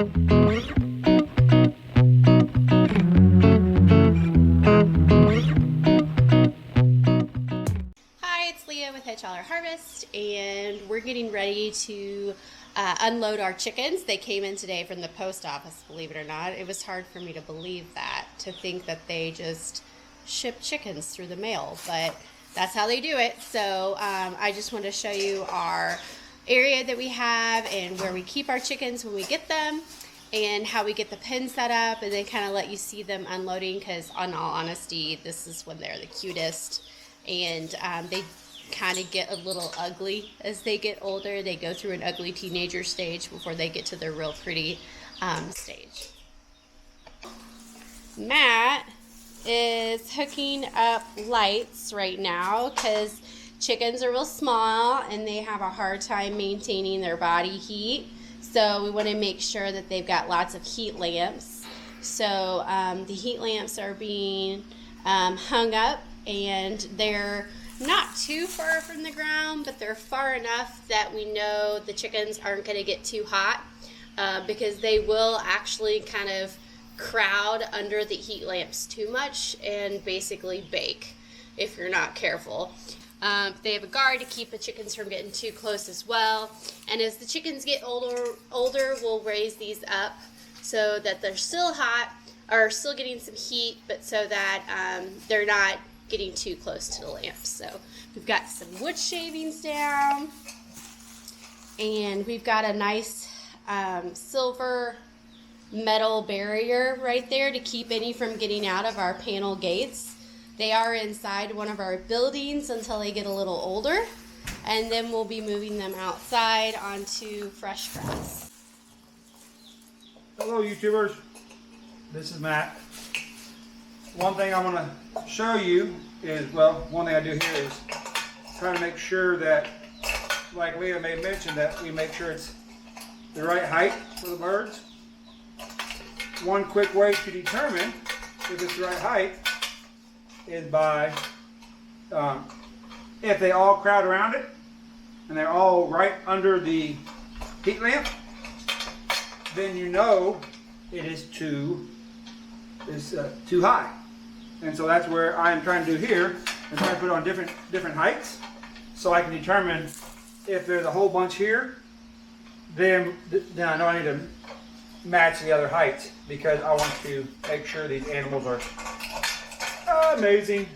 With Hedge, Holler, Harvest, and we're getting ready to unload our chickens. They came in today from the post office, believe it or not. It was hard for me to believe that, to think that they just ship chickens through the mail, but that's how they do it. So I just want to show you our area that we have and where we keep our chickens when we get them, and how we get the pen set up, and then kind of let you see them unloading, because in all honesty, this is when they're the cutest, and they kind of get a little ugly as they get older. They go through an ugly teenager stage before they get to their real pretty stage. Matt is hooking up lights right now because chickens are real small and they have a hard time maintaining their body heat. So we want to make sure that they've got lots of heat lamps. So the heat lamps are being hung up, and they're not too far from the ground, but they're far enough that we know the chickens aren't going to get too hot, because they will actually kind of crowd under the heat lamps too much and basically bake if you're not careful. They have a guard to keep the chickens from getting too close as well. And as the chickens get older, we'll raise these up so that they're still hot, or still getting some heat, but so that they're not getting too close to the lamps. So we've got some wood shavings down, and we've got a nice silver metal barrier right there to keep any from getting out of our panel gates. They are inside one of our buildings until they get a little older, and then we'll be moving them outside onto fresh grass. Hello YouTubers, this is Matt. One thing I want to show you is, well, one thing I do here is try to make sure that, like Leah may mention, that we make sure it's the right height for the birds. One quick way to determine if it's the right height is by, if they all crowd around it and they're all right under the heat lamp, then you know it is too high. And so that's where I am trying to do here, and try to put it on different heights, so I can determine if there's a whole bunch here, then I know I need to match the other heights, because I want to make sure these animals are amazing.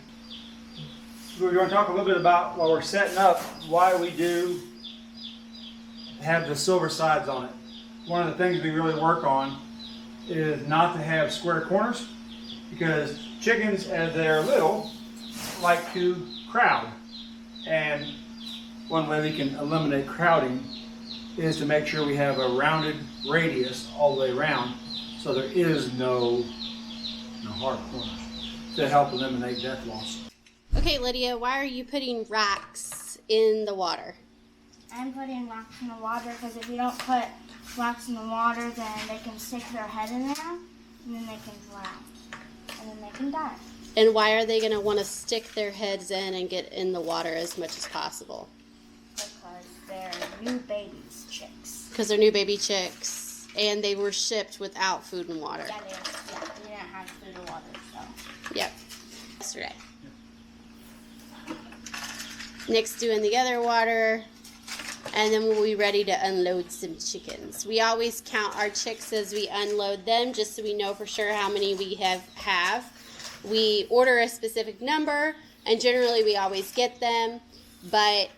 We're going to talk a little bit about, while we're setting up, why we do have the silver sides on it. One of the things we really work on is not to have square corners, because chickens, as they're little, like to crowd. And one way we can eliminate crowding is to make sure we have a rounded radius all the way around, so there is no hard corners, to help eliminate death loss. Okay, Lydia, why are you putting rocks in the water? I'm putting rocks in the water because if you don't put rocks in the water, then they can stick their head in there, and then they can drown, and then they can die. And why are they going to want to stick their heads in and get in the water as much as possible? Because they're new babies, chicks. Because they're new baby chicks, and they were shipped without food and water. Yeah, we didn't have food or water, so. Yep, yesterday. Nick's doing the other water, and then we'll be ready to unload some chickens. We always count our chicks as we unload them, just so we know for sure how many we have. We order a specific number, and generally we always get them, but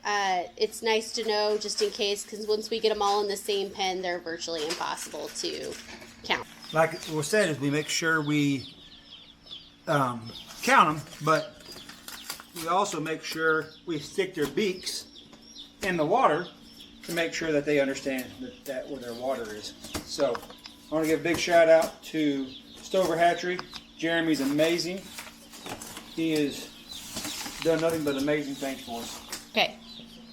it's nice to know just in case, because once we get them all in the same pen, they're virtually impossible to count. Like we said, is we make sure we count them, but we also make sure we stick their beaks in the water to make sure that they understand that where their water is. So I want to give a big shout out to Stover Hatchery. Jeremy's amazing. He has done nothing but amazing things for us. Okay.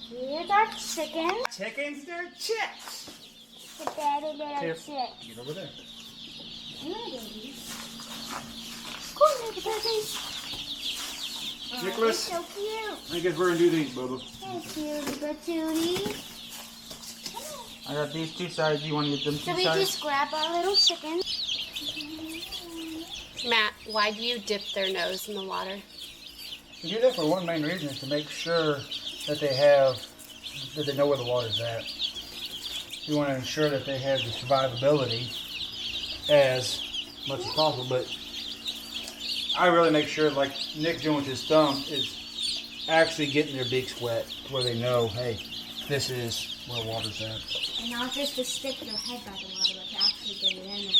Here's our chickens. Chickens, they're chicks. The daddy little chicks. Get over there. Little babies. Cool little babies. Nicholas, Oh, so cute. I guess we're going to do these, Bubba. Thank you, little Tootie. I got these two sides. You want to get them So two we sides? just grab our little chicken. Matt, why do you dip their nose in the water? We do that for one main reason, is to make sure that they know where the water's at. We want to ensure that they have the survivability as much as possible, but I really make sure, like Nick's doing with his thumb, is actually getting their beaks wet where they know, hey, this is where water's at. And not just to stick your head by the water, but to actually get it in there.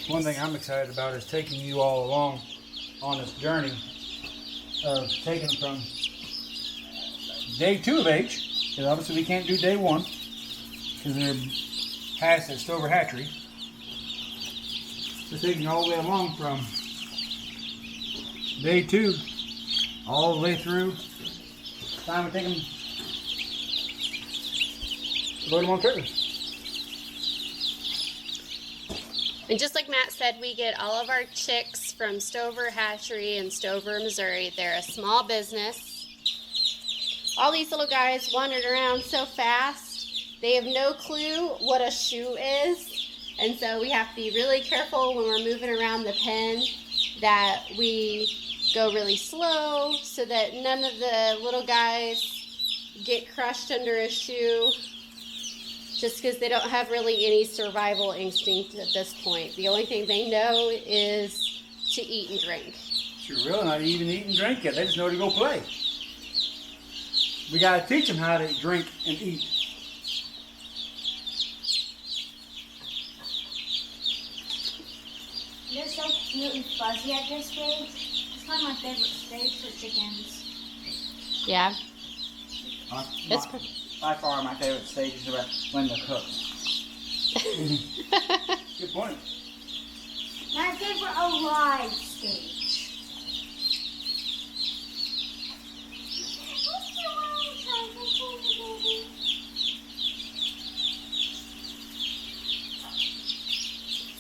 One thing I'm excited about is taking you all along on this journey of taking them from day 2 of age, because obviously we can't do day 1 because they're past the Stover hatchery. So taking all the way along from day 2 all the way through the time we take them to load them on trailers. And just like Matt said, we get all of our chicks from Stover Hatchery in Stover, Missouri. They're a small business. All these little guys wandered around so fast, they have no clue what a shoe is. And so we have to be really careful when we're moving around the pen that we go really slow so that none of the little guys get crushed under a shoe, just because they don't have really any survival instinct at this point. The only thing they know is to eat and drink. You're really not even eat and drink yet. They just know to go play. We got to teach them how to drink and eat. They're so cute and fuzzy at this stage. It's kind of my favorite stage for chickens. Yeah. It's By far my favorite stage is about when they're cooked. Good point. My favorite alive stage.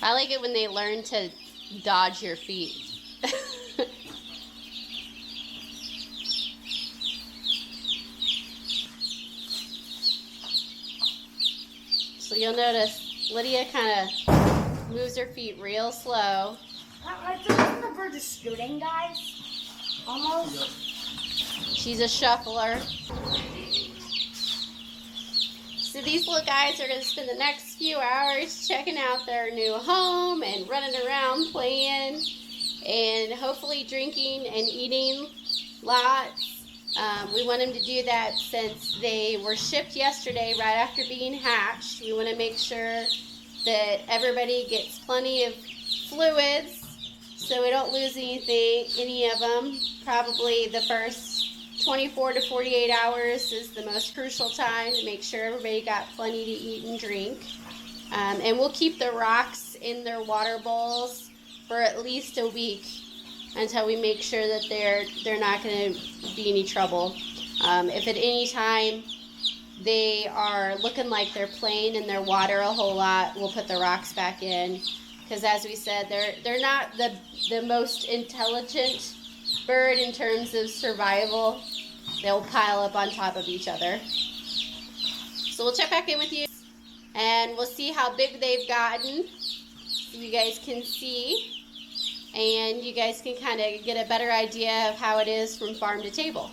I like it when they learn to dodge your feet. So you'll notice Lydia kind of moves her feet real slow. I feel like the bird is scooting, guys. Almost. She's a shuffler. So these little guys are going to spend the next few hours checking out their new home and running around playing and hopefully drinking and eating lots. We want them to do that since they were shipped yesterday right after being hatched. We want to make sure that everybody gets plenty of fluids so we don't lose any of them. Probably the first 24 to 48 hours is the most crucial time to make sure everybody got plenty to eat and drink. And we'll keep the rocks in their water bowls for at least a week until we make sure that they're not going to be any trouble. If at any time they are looking like they're playing in their water a whole lot, we'll put the rocks back in. Because as we said, they're not the most intelligent bird in terms of survival. They'll pile up on top of each other. So we'll check back in with you and we'll see how big they've gotten so you guys can see and you guys can kind of get a better idea of how it is from farm to table.